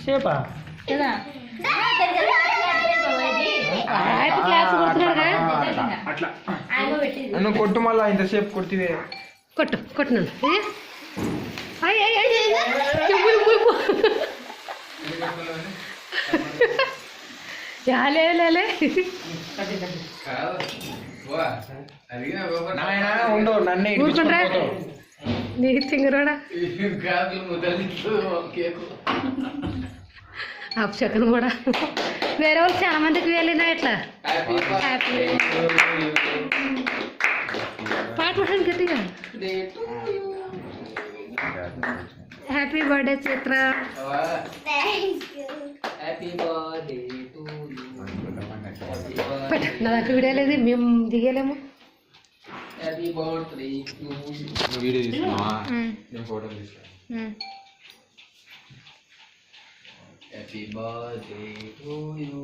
సేపా అట్లా కొట్టు మళ్ళా ఇంతసేపు కొట్టివే కొట్టు కొట్టినాను లేలే ఉండవు నన్నే ఊరుకుంటా నీకు తింగరోడా అప్షకను కూడా వేరే వాళ్ళు చాలా మందికి వెళ్ళినా ఎట్లా పాట పాడండి గట్టిగా హ్యాపీ బర్త్డే చిత్ర నా దాంట్లో వీడియో లేదు మేము దిగలేము వీడియో తీసుకున్నావా నేను ఫోటో తీసుకున్నా హ్యాపీ బర్త్డే టు యూ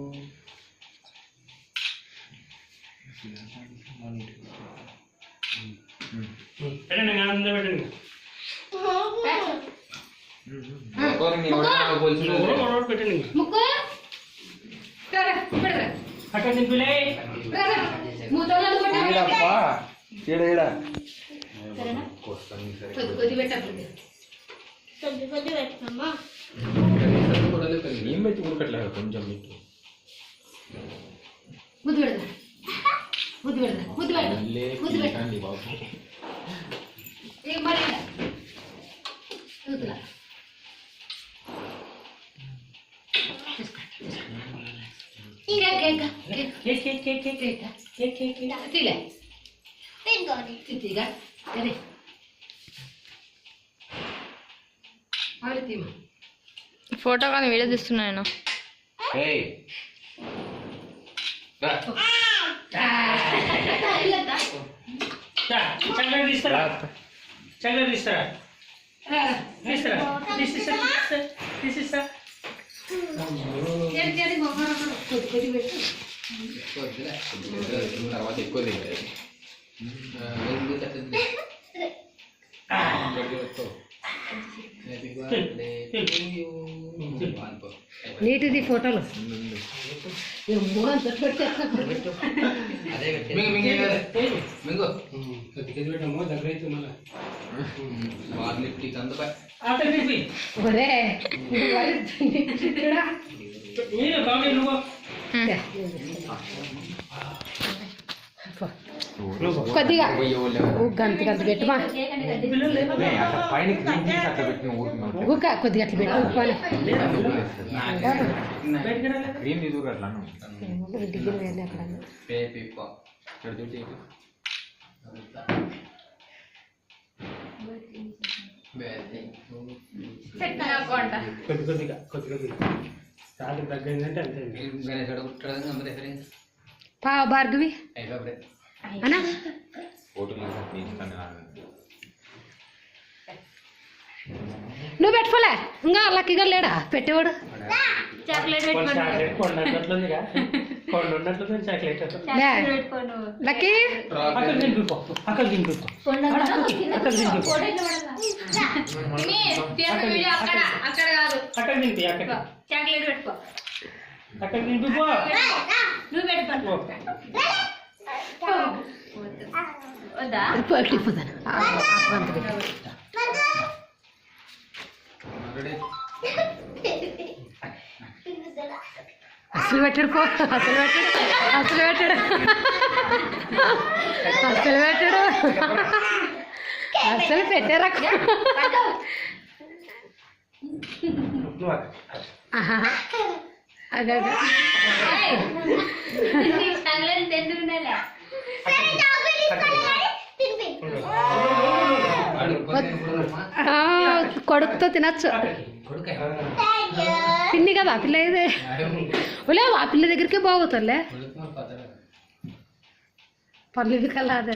ఏం పెట్టి ఉడకట్లేదు కొంచెం మీకు ముద్దు పెడతా ముద్దు పెడతా ముద్దు పెడతా ముద్దు పెట్టండి బాబు ఏం మరి ఫోటో కానీ వీడియో తీస్తున్నా నేను చక్కగా తీస్తారా తర్వాత ఎక్కువ నీటిది ఫోటోలు కొద్దిగా గంత గంత పెట్టమా ఊక కొద్దిగా అట్లా పెట్టు కొద్దిగా స్టార్టింగ్ తగ్గిందంటే అంతే పావు భార్గవి అనా నువ్వు పెట్టుకోలే ఇంకా లక్కీగా లేడా పెట్టేవాడు చాక్లెట్ లక్కీ చాక్లెట్ పెట్టుకో నువ్వు పెట్టుకో వద్దా పెట్టిపోతాను అసలు పెట్టాడు పో అసలు పెట్టాడు అసలు పెట్టాడు అసలు పెట్టాడు అసలు పెట్టారా అదే కొడుకుతో తినచ్చు పిన్ని కదా పిల్ల ఇదే ఒలే ఆ పిల్ల దగ్గరికే బాగుతుందిలే పర్లేదు కల్లా అదే